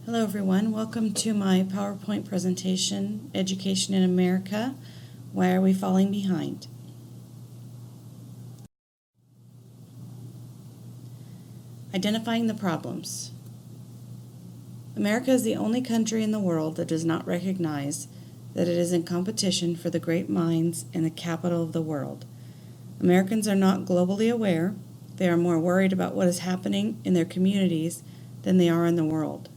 Hello everyone, welcome to my PowerPoint presentation, Education in America, Why Are We Falling Behind? Identifying the problems. America is the only country in the world that does not recognize that it is in competition for the great minds in the capital of the world. Americans are not globally aware. They are more worried about what is happening in their communities than they are in the world.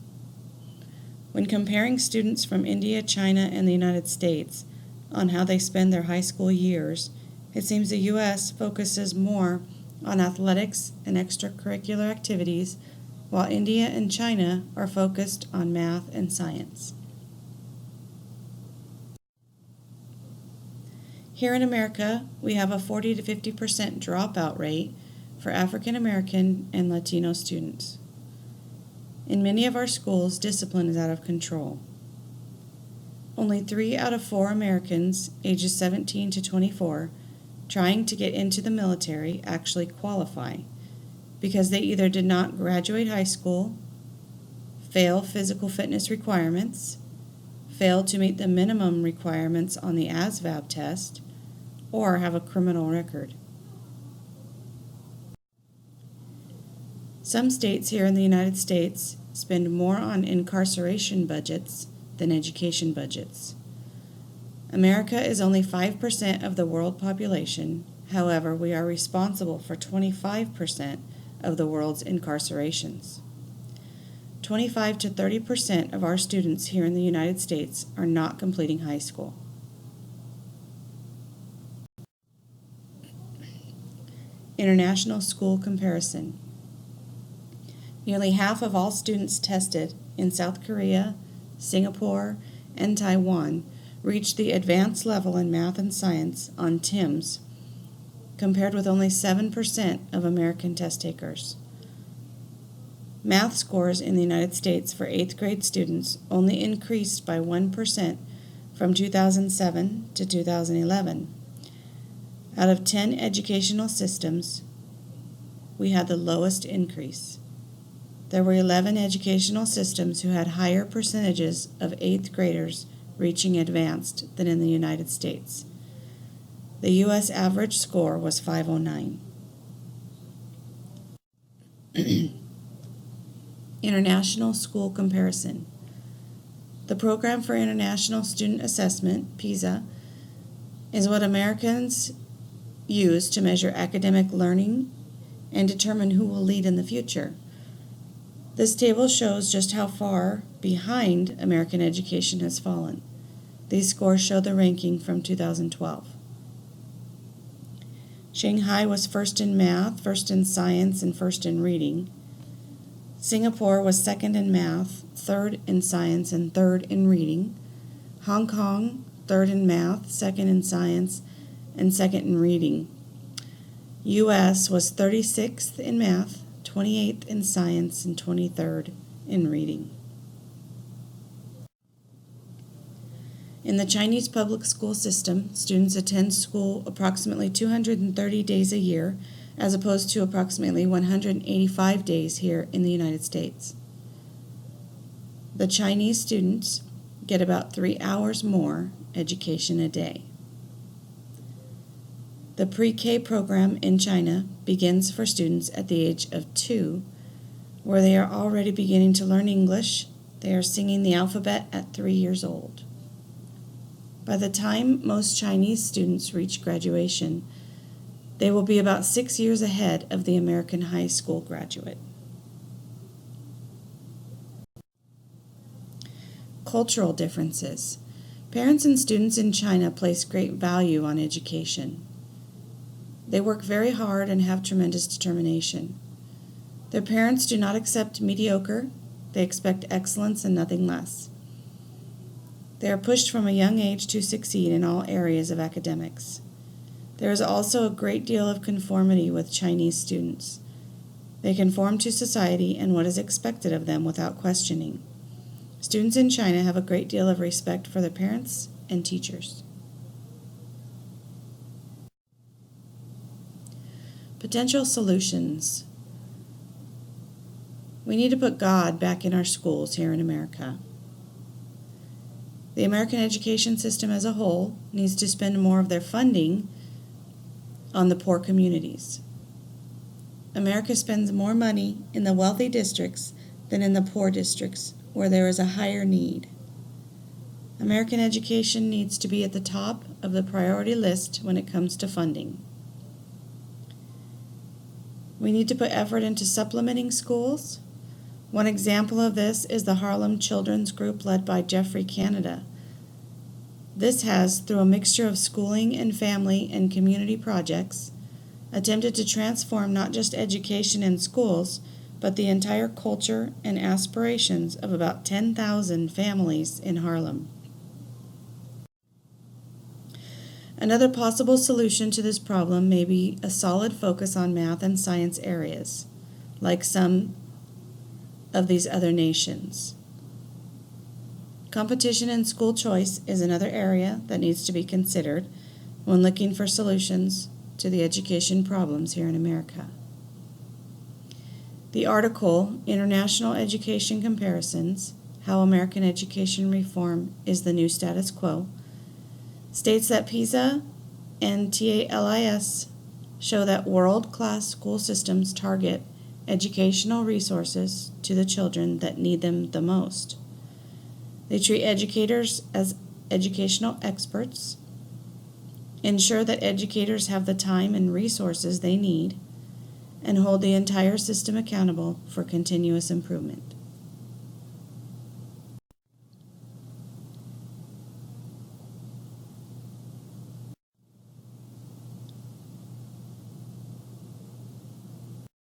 When comparing students from India, China, and the United States on how they spend their high school years, it seems the U.S. focuses more on athletics and extracurricular activities, while India and China are focused on math and science. Here in America, we have a 40 to 50% dropout rate for African American and Latino students. In many of our schools, discipline is out of control. Only 3 out of 4 Americans ages 17 to 24 trying to get into the military actually qualify because they either did not graduate high school, fail physical fitness requirements, fail to meet the minimum requirements on the ASVAB test, or have a criminal record. Some states here in the United States spend more on incarceration budgets than education budgets. America is only 5% of the world population. However, we are responsible for 25% of the world's incarcerations. 25 to 30% of our students here in the United States are not completing high school. International school comparison. Nearly half of all students tested in South Korea, Singapore, and Taiwan reached the advanced level in math and science on TIMSS, compared with only 7% of American test takers. Math scores in the United States for 8th grade students only increased by 1% from 2007 to 2011. Out of 10 educational systems, we had the lowest increase. There were 11 educational systems who had higher percentages of 8th graders reaching advanced than in the United States. The U.S. average score was 509. International school comparison. The Program for International Student Assessment, PISA, is what Americans use to measure academic learning and determine who will lead in the future. This table shows just how far behind American education has fallen. These scores show the ranking from 2012. Shanghai was first in math, first in science, and first in reading. Singapore was second in math, third in science, and third in reading. Hong Kong, third in math, second in science, and second in reading. U.S. was 36th in math, 28th in science, and 23rd in reading. In the Chinese public school system, students attend school approximately 230 days a year, as opposed to approximately 185 days here in the United States. The Chinese students get about 3 hours more education a day. The pre-K program in China begins for students at the age of 2, where they are already beginning to learn English. They are singing the alphabet at 3 years old. By the time most Chinese students reach graduation, they will be about 6 years ahead of the American high school graduate. Cultural differences. Parents and students in China place great value on education. They work very hard and have tremendous determination. Their parents do not accept mediocre. They expect excellence and nothing less. They are pushed from a young age to succeed in all areas of academics. There is also a great deal of conformity with Chinese students. They conform to society and what is expected of them without questioning. Students in China have a great deal of respect for their parents and teachers. Potential solutions. We need to put God back in our schools here in America. The American education system as a whole needs to spend more of their funding on the poor communities. America spends more money in the wealthy districts than in the poor districts where there is a higher need. American education needs to be at the top of the priority list when it comes to funding. We need to put effort into supplementing schools. One example of this is the Harlem Children's Group led by Jeffrey Canada. This has, through a mixture of schooling and family and community projects, attempted to transform not just education in schools, but the entire culture and aspirations of about 10,000 families in Harlem. Another possible solution to this problem may be a solid focus on math and science areas, like some of these other nations. Competition and school choice is another area that needs to be considered when looking for solutions to the education problems here in America. The article, International Education Comparisons, How American Education Reform is the New Status Quo, states that PISA and TALIS show that world-class school systems target educational resources to the children that need them the most. They treat educators as educational experts, ensure that educators have the time and resources they need, and hold the entire system accountable for continuous improvement.